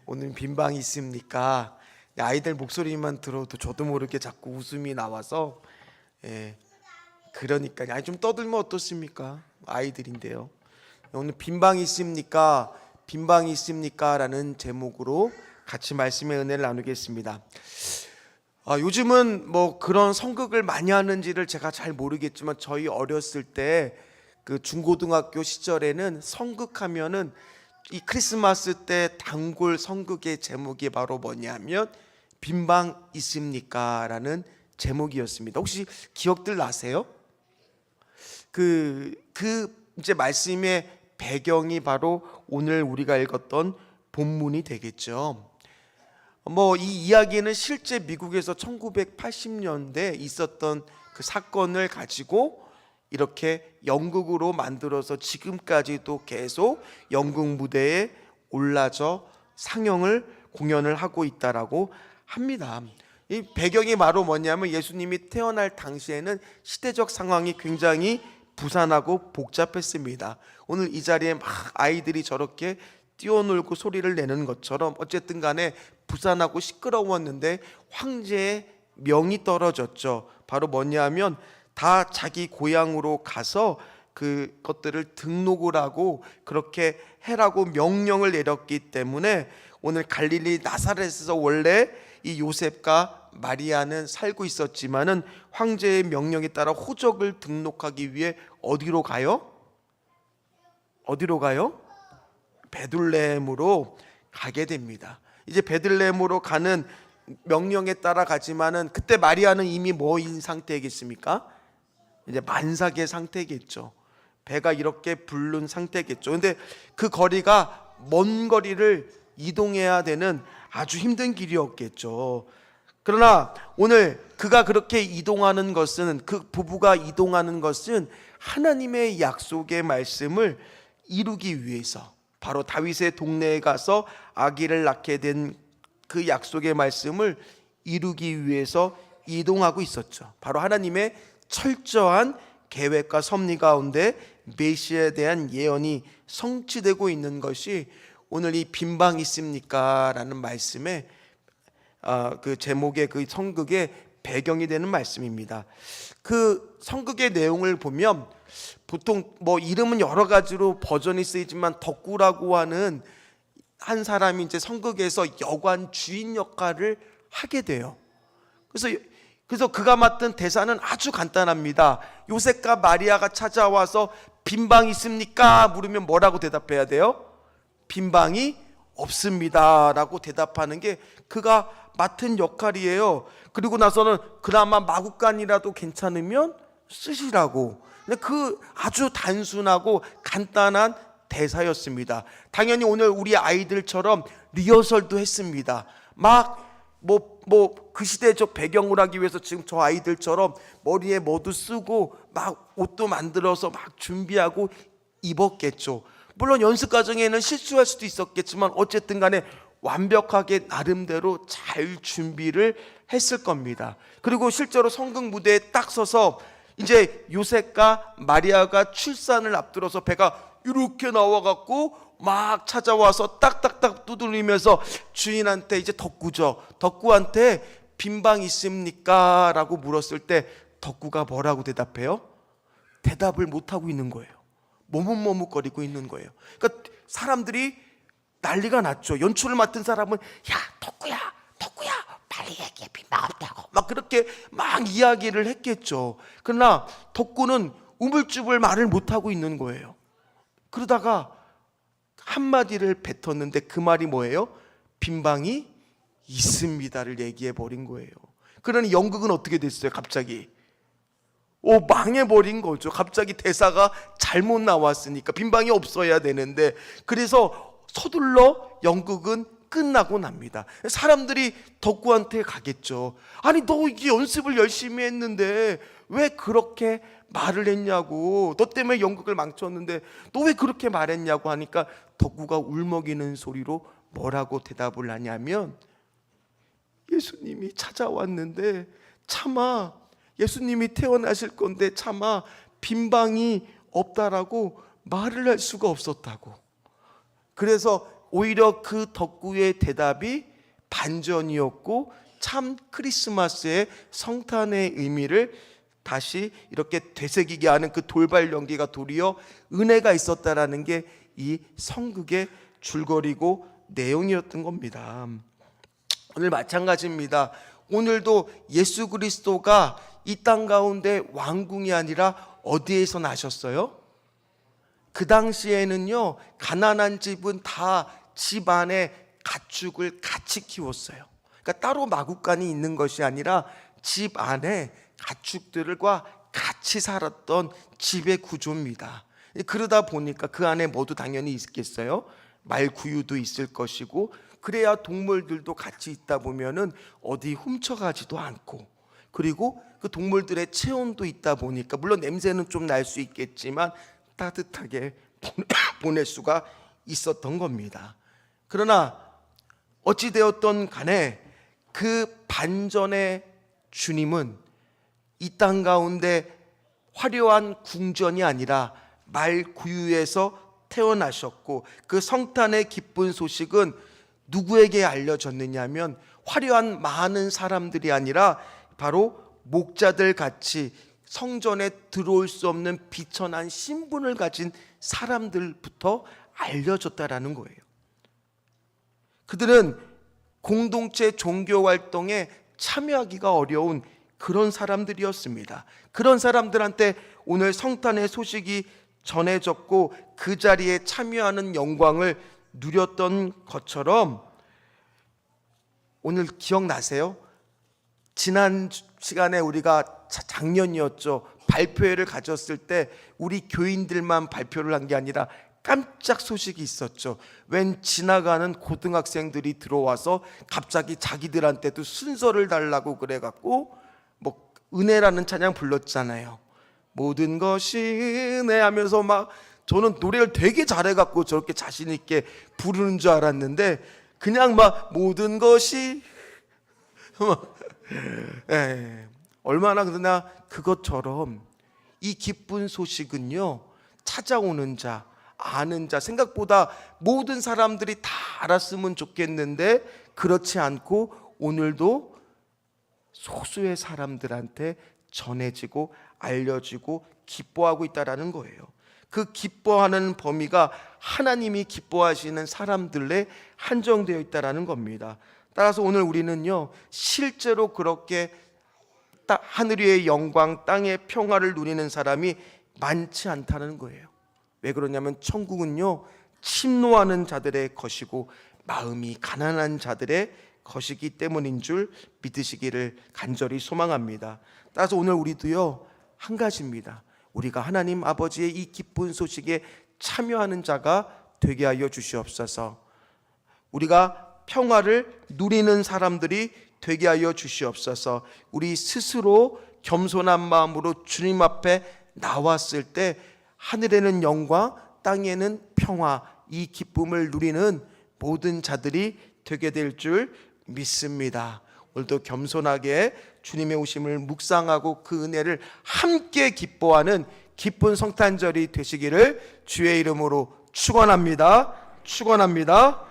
오늘 빈방 있습니까? 아이들 목소리만 들어도 저도 모르게 자꾸 웃음이 나와서 그러니까요. 아니 좀 떠들면 어떻습니까? 아이들인데요. 오늘 빈방 있습니까? 빈방 있습니까? 라는 제목으로 같이 말씀의 은혜를 나누겠습니다. 요즘은 뭐 그런 성극을 많이 하는지를 제가 잘 모르겠지만 저희 어렸을 때 그 중고등학교 시절에는 성극하면은 이 크리스마스 때 단골 성극의 제목이 바로 뭐냐면 빈방 있습니까? 라는 제목이었습니다. 혹시 기억들 나세요? 그 이제 말씀의 배경이 바로 오늘 우리가 읽었던 본문이 되겠죠. 뭐 이 이야기는 실제 미국에서 1980년대 있었던 그 사건을 가지고 이렇게 연극으로 만들어서 지금까지도 계속 연극 무대에 올라져 상영을 공연을 하고 있다라고 합니다. 이 배경이 바로 뭐냐면 예수님이 태어날 당시에는 시대적 상황이 굉장히 부산하고 복잡했습니다. 오늘 이 자리에 막 아이들이 저렇게 뛰어놀고 소리를 내는 것처럼 어쨌든 간에 부산하고 시끄러웠는데 황제의 명이 떨어졌죠. 바로 뭐냐면 다 자기 고향으로 가서 그것들을 등록을 하고 그렇게 해라고 명령을 내렸기 때문에 오늘 갈릴리 나사렛에서 원래 이 요셉과 마리아는 살고 있었지만은 황제의 명령에 따라 호적을 등록하기 위해 어디로 가요? 어디로 가요? 베들레헴으로 가게 됩니다. 이제 베들레헴으로 가는 명령에 따라 가지만은 그때 마리아는 이미 뭐인 상태겠습니까? 이제 만삭의 상태겠죠. 배가 이렇게 부른 상태겠죠. 근데 그 거리가 먼 거리를 이동해야 되는 아주 힘든 길이었겠죠. 그러나 오늘 그가 그렇게 이동하는 것은, 그 부부가 이동하는 것은 하나님의 약속의 말씀을 이루기 위해서, 바로 다윗의 동네에 가서 아기를 낳게 된 그 약속의 말씀을 이루기 위해서 이동하고 있었죠. 바로 하나님의 철저한 계획과 섭리 가운데 메시아에 대한 예언이 성취되고 있는 것이 오늘 이 빈방 있습니까? 라는 말씀의 그 제목의 그 성극의 배경이 되는 말씀입니다. 그 성극의 내용을 보면 보통 뭐 이름은 여러 가지로 버전이 쓰이지만 덕구라고 하는 한 사람이 이제 성극에서 여관 주인 역할을 하게 돼요. 그래서 그가 맡은 대사는 아주 간단합니다. 요셉과 마리아가 찾아와서 빈방 있습니까? 물으면 뭐라고 대답해야 돼요? 빈방이 없습니다 라고 대답하는 게 그가 맡은 역할이에요. 그리고 나서는 그나마 마구간이라도 괜찮으면 쓰시라고. 근데 그 아주 단순하고 간단한 대사였습니다. 당연히 오늘 우리 아이들처럼 리허설도 했습니다. 막 그 시대적 배경을 하기 위해서 지금 저 아이들처럼 머리에 뭐도 쓰고 막 옷도 만들어서 막 준비하고 입었겠죠. 물론 연습 과정에는 실수할 수도 있었겠지만 어쨌든 간에 완벽하게 나름대로 잘 준비를 했을 겁니다. 그리고 실제로 성극 무대에 딱 서서 이제 요셉과 마리아가 출산을 앞두러서 배가 이렇게 나와갖고 막 찾아와서 딱딱딱 두드리면서 주인한테 이제 덕구죠. 덕구한테 빈방 있습니까? 라고 물었을 때 덕구가 뭐라고 대답해요? 대답을 못하고 있는 거예요. 머뭇머뭇거리고 있는 거예요. 그러니까 사람들이 난리가 났죠. 연출을 맡은 사람은 야 덕구야 빨리 얘기해 빈방 없다고 막 그렇게 막 이야기를 했겠죠. 그러나 덕구는 우물쭈물 말을 못하고 있는 거예요. 그러다가 한마디를 뱉었는데 그 말이 뭐예요? 빈방이 있습니다를 얘기해 버린 거예요. 그러니 연극은 어떻게 됐어요? 갑자기 망해버린 거죠. 갑자기 대사가 잘못 나왔으니까 빈방이 없어야 되는데, 그래서 서둘러 연극은 끝나고 납니다. 사람들이 덕구한테 가겠죠. 아니 너 이게 연습을 열심히 했는데 왜 그렇게 말을 했냐고, 너 때문에 연극을 망쳤는데 너 왜 그렇게 말했냐고 하니까 덕구가 울먹이는 소리로 뭐라고 대답을 하냐면 예수님이 찾아왔는데 차마, 예수님이 태어나실 건데 차마 빈방이 없다라고 말을 할 수가 없었다고. 그래서 오히려 그 덕구의 대답이 반전이었고 참 크리스마스의 성탄의 의미를 다시 이렇게 되새기게 하는 그 돌발 연기가 도리어 은혜가 있었다라는 게 이 성극의 줄거리고 내용이었던 겁니다. 오늘 마찬가지입니다. 오늘도 예수 그리스도가 이 땅 가운데 왕궁이 아니라 어디에서 나셨어요? 그 당시에는요, 가난한 집은 다 집 안에 가축을 같이 키웠어요. 그러니까 따로 마구간이 있는 것이 아니라 집 안에 가축들과 같이 살았던 집의 구조입니다. 그러다 보니까 그 안에 뭐도 당연히 있겠어요? 말구유도 있을 것이고, 그래야 동물들도 같이 있다 보면은 어디 훔쳐가지도 않고, 그리고 그 동물들의 체온도 있다 보니까 물론 냄새는 좀 날 수 있겠지만 따뜻하게 보낼 수가 있었던 겁니다. 그러나 어찌되었던 간에 그 반전의 주님은 이 땅 가운데 화려한 궁전이 아니라 말구유에서 태어나셨고, 그 성탄의 기쁜 소식은 누구에게 알려졌느냐면 화려한 많은 사람들이 아니라 바로 목자들 같이 성전에 들어올 수 없는 비천한 신분을 가진 사람들부터 알려졌다라는 거예요. 그들은 공동체 종교 활동에 참여하기가 어려운 그런 사람들이었습니다. 그런 사람들한테 오늘 성탄의 소식이 전해졌고 그 자리에 참여하는 영광을 누렸던 것처럼, 오늘 기억나세요? 지난 시간에 우리가 작년이었죠. 발표회를 가졌을 때 우리 교인들만 발표를 한 게 아니라 깜짝 소식이 있었죠. 웬 지나가는 고등학생들이 들어와서 갑자기 자기들한테도 순서를 달라고 그래갖고 뭐 은혜라는 찬양 불렀잖아요. 모든 것이 은혜 하면서 막, 저는 노래를 되게 잘해갖고 저렇게 자신 있게 부르는 줄 알았는데 그냥 막 모든 것이 얼마나 그러나 그것처럼 이 기쁜 소식은요, 찾아오는 자, 아는 자, 생각보다 모든 사람들이 다 알았으면 좋겠는데 그렇지 않고 오늘도 소수의 사람들한테 전해지고 알려지고 기뻐하고 있다라는 거예요. 그 기뻐하는 범위가 하나님이 기뻐하시는 사람들에 한정되어 있다라는 겁니다. 따라서 오늘 우리는요, 실제로 그렇게 하늘 위의 영광, 땅의 평화를 누리는 사람이 많지 않다는 거예요. 왜 그러냐면 천국은요, 침노하는 자들의 것이고 마음이 가난한 자들의 것이기 때문인 줄 믿으시기를 간절히 소망합니다. 따라서 오늘 우리도요, 한 가지입니다. 우리가 하나님 아버지의 이 기쁜 소식에 참여하는 자가 되게 하여 주시옵소서. 우리가 평화를 누리는 사람들이 되게 하여 주시옵소서. 우리 스스로 겸손한 마음으로 주님 앞에 나왔을 때 하늘에는 영광, 땅에는 평화, 이 기쁨을 누리는 모든 자들이 되게 될 줄 믿습니다. 오늘도 겸손하게 주님의 오심을 묵상하고 그 은혜를 함께 기뻐하는 기쁜 성탄절이 되시기를 주의 이름으로 축원합니다. 기도하겠습니다.